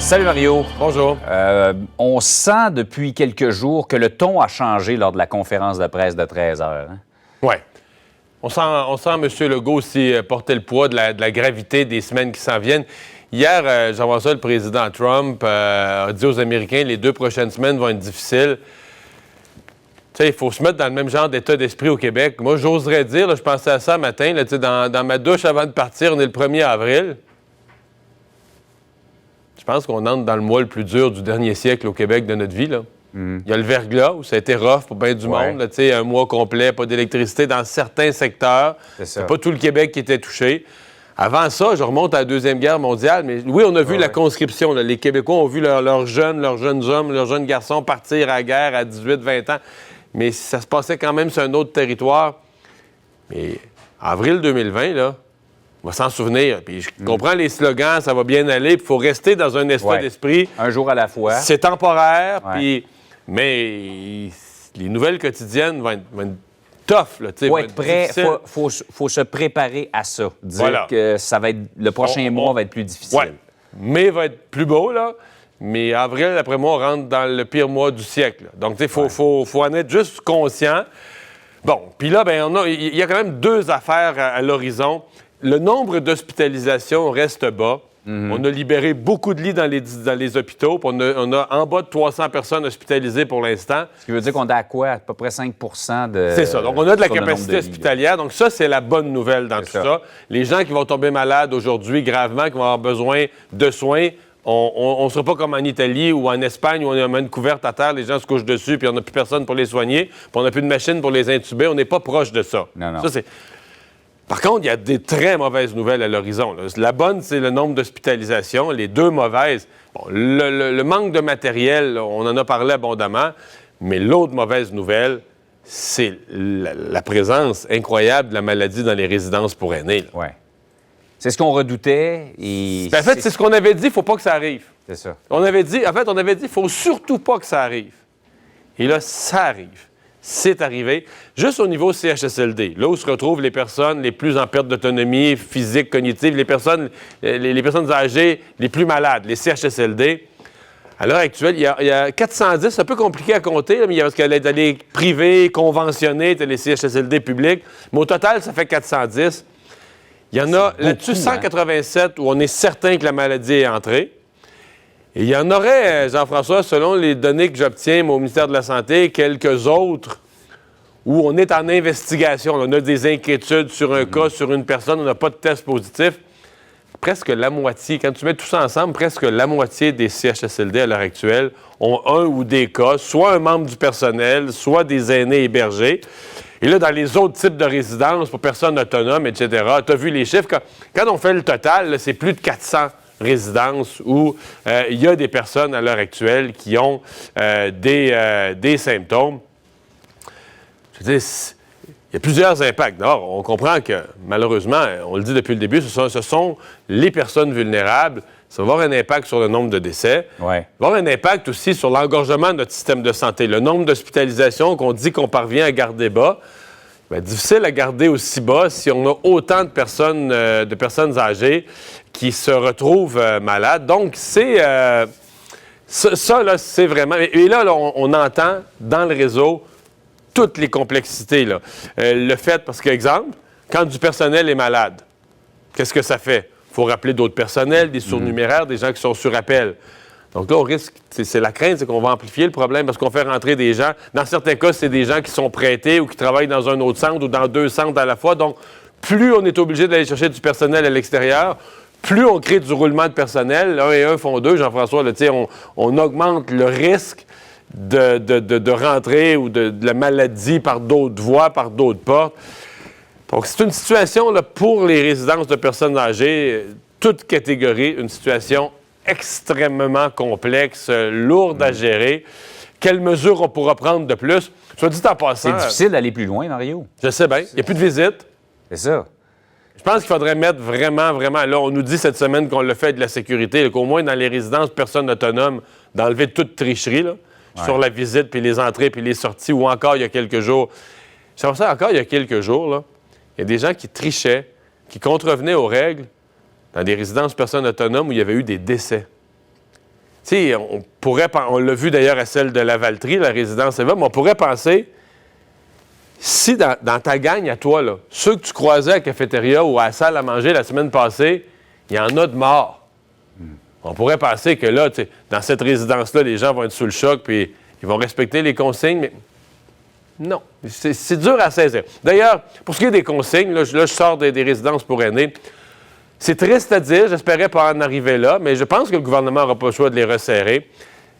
Salut Mario. Bonjour. On sent depuis quelques jours que le ton a changé lors de la conférence de presse de 13 heures. Hein? Oui. On sent M. Legault aussi porter le poids de la gravité des semaines qui s'en viennent. Hier, Jean-François, le président Trump, a dit aux Américains les 2 prochaines semaines vont être difficiles. Tu sais, il faut se mettre dans le même genre d'état d'esprit au Québec. Moi, j'oserais dire, là, je pensais à ça matin, là, dans ma douche avant de partir, on est le 1er avril. Je pense qu'on entre dans le mois le plus dur du dernier siècle au Québec de notre vie. Là. Il y a le verglas où ça a été rough pour bien du monde. Là, un mois complet, pas d'électricité dans certains secteurs. C'est pas tout le Québec qui était touché. Avant ça, je remonte à la Deuxième Guerre mondiale, mais oui, on a vu la conscription. Là. Les Québécois ont vu leurs jeunes hommes, leurs jeunes garçons partir à la guerre à 18-20 ans. Mais ça se passait quand même sur un autre territoire. Mais avril 2020, là, on va s'en souvenir. Puis je comprends les slogans, ça va bien aller. Il faut rester dans un état d'esprit. Un jour à la fois. C'est temporaire. Mais les nouvelles quotidiennes vont être tough. Il faut être prêt. Il faut se préparer à ça. Dire que ça va être, le prochain mois va être plus difficile. Ouais. Mai va être plus beau, là. Mais avril, après moi, on rentre dans le pire mois du siècle. Là. Donc, il faut en être juste conscient. Bon, puis là, il y a quand même 2 affaires à l'horizon. Le nombre d'hospitalisations reste bas. On a libéré beaucoup de lits dans les hôpitaux. On a en bas de 300 personnes hospitalisées pour l'instant. Ce qui veut dire qu'on est à quoi? À peu près 5 de... C'est ça. Donc, on a de la capacité hospitalière. Donc, ça, c'est la bonne nouvelle dans tout ça. Les gens qui vont tomber malades aujourd'hui gravement, qui vont avoir besoin de soins, on ne sera pas comme en Italie ou en Espagne où on a une couverte à terre, les gens se couchent dessus, puis on n'a plus personne pour les soigner, puis on n'a plus de machine pour les intuber. On n'est pas proche de ça. Non. Ça, c'est... Par contre, il y a des très mauvaises nouvelles à l'horizon. Là. La bonne, c'est le nombre d'hospitalisations. Les 2 mauvaises, le manque de matériel, on en a parlé abondamment. Mais l'autre mauvaise nouvelle, c'est la présence incroyable de la maladie dans les résidences pour aînés. Oui. C'est ce qu'on redoutait. Et en fait, c'est ce qu'on avait dit, il ne faut pas que ça arrive. C'est ça. On avait dit, il ne faut surtout pas que ça arrive. Et là, ça arrive. C'est arrivé. Juste au niveau CHSLD, là où se retrouvent les personnes les plus en perte d'autonomie physique, cognitive, les personnes âgées les plus malades, les CHSLD. À l'heure actuelle, il y a 410, c'est un peu compliqué à compter, là, mais parce qu'il y a les privés, conventionnés, les CHSLD publics. Mais au total, ça fait 410. Il y en a là-dessus 187 où on est certain que la maladie est entrée. Et il y en aurait, Jean-François, selon les données que j'obtiens au ministère de la Santé, quelques autres où on est en investigation. On a des inquiétudes sur un cas, sur une personne, on n'a pas de test positif. Presque la moitié, quand tu mets tout ça ensemble, presque la moitié des CHSLD à l'heure actuelle ont un ou des cas, soit un membre du personnel, soit des aînés hébergés. Et là, dans les autres types de résidences pour personnes autonomes, etc., tu as vu les chiffres. Quand on fait le total, là, c'est plus de 400 résidences où il y a des personnes à l'heure actuelle qui ont des symptômes. Je veux dire, il y a plusieurs impacts. D'abord, on comprend que, malheureusement, on le dit depuis le début, ce sont les personnes vulnérables. Ça va avoir un impact sur le nombre de décès. Ouais. Ça va avoir un impact aussi sur l'engorgement de notre système de santé. Le nombre d'hospitalisations qu'on dit qu'on parvient à garder bas, difficile à garder aussi bas si on a autant de personnes âgées qui se retrouvent malades. Donc, c'est... ça, là, c'est vraiment... Et là, on entend dans le réseau toutes les complexités, là. Le fait, parce qu'exemple, quand du personnel est malade, qu'est-ce que ça fait? Il faut rappeler d'autres personnels, des surnuméraires, des gens qui sont sur appel. Donc là, on risque, c'est la crainte, c'est qu'on va amplifier le problème parce qu'on fait rentrer des gens. Dans certains cas, c'est des gens qui sont prêtés ou qui travaillent dans un autre centre ou dans 2 centres à la fois. Donc, plus on est obligé d'aller chercher du personnel à l'extérieur, plus on crée du roulement de personnel. 1 et 1 font 2, Jean-François, là, on augmente le risque de rentrer ou de la maladie par d'autres voies, par d'autres portes. Donc, c'est une situation là, pour les résidences de personnes âgées, toute catégorie, une situation extrêmement complexe, lourde à gérer. Quelles mesures on pourra prendre de plus? Soit dit en passant... C'est difficile d'aller plus loin, Mario. Je sais bien. Il n'y a plus de visites. C'est ça. Je pense qu'il faudrait mettre vraiment... Là, on nous dit cette semaine qu'on le fait de la sécurité, qu'au moins dans les résidences personnes autonomes, d'enlever toute tricherie là, sur la visite, puis les entrées, puis les sorties, ou encore il y a quelques jours. C'est ça, encore il y a quelques jours, là, il y a des gens qui trichaient, qui contrevenaient aux règles dans des résidences personnes autonomes où il y avait eu des décès. sais, on l'a vu d'ailleurs à celle de Lavaltrie, la résidence Eva, mais on pourrait penser, si dans ta gang à toi, là, ceux que tu croisais à la cafétéria ou à la salle à manger la semaine passée, il y en a de morts. On pourrait penser que là, dans cette résidence-là, les gens vont être sous le choc puis ils vont respecter les consignes, mais non. C'est dur à saisir. D'ailleurs, pour ce qui est des consignes, là, je sors des résidences pour aînés. C'est triste à dire, j'espérais pas en arriver là, mais je pense que le gouvernement n'aura pas le choix de les resserrer.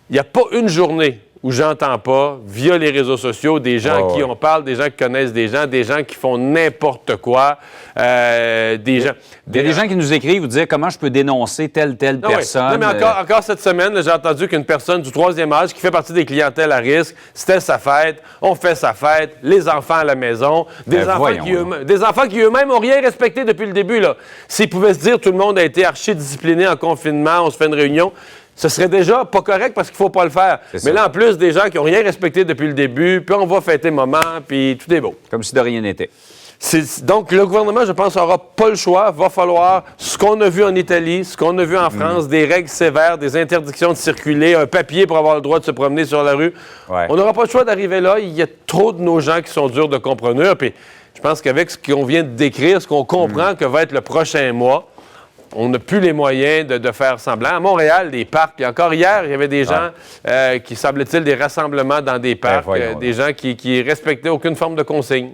Il n'y a pas une journée où j'entends pas, via les réseaux sociaux, des gens à qui on parle, des gens qui connaissent des gens qui font n'importe quoi, des gens... Il y a des gens qui nous écrivent, vous dire comment je peux dénoncer telle personne. Non, mais encore cette semaine, j'ai entendu qu'une personne du 3e âge qui fait partie des clientèles à risque, c'était sa fête, on fait sa fête, les enfants à la maison, des enfants qui eux-mêmes n'ont rien respecté depuis le début. Là. S'ils pouvaient se dire tout le monde a été archi-discipliné en confinement, on se fait une réunion, ce serait déjà pas correct parce qu'il faut pas le faire. Mais là, en plus, des gens qui n'ont rien respecté depuis le début, puis on va fêter moment, puis tout est beau. Comme si de rien n'était. Donc, le gouvernement, je pense, n'aura pas le choix. Va falloir, ce qu'on a vu en Italie, ce qu'on a vu en France, des règles sévères, des interdictions de circuler, un papier pour avoir le droit de se promener sur la rue. Ouais. On n'aura pas le choix d'arriver là. Il y a trop de nos gens qui sont durs de comprendre. Puis je pense qu'avec ce qu'on vient de décrire, ce qu'on comprend que va être le prochain mois, on n'a plus les moyens de faire semblant. À Montréal, des parcs, puis encore hier, il y avait des gens qui, semble-t-il, des rassemblements dans des parcs, des gens qui respectaient aucune forme de consigne.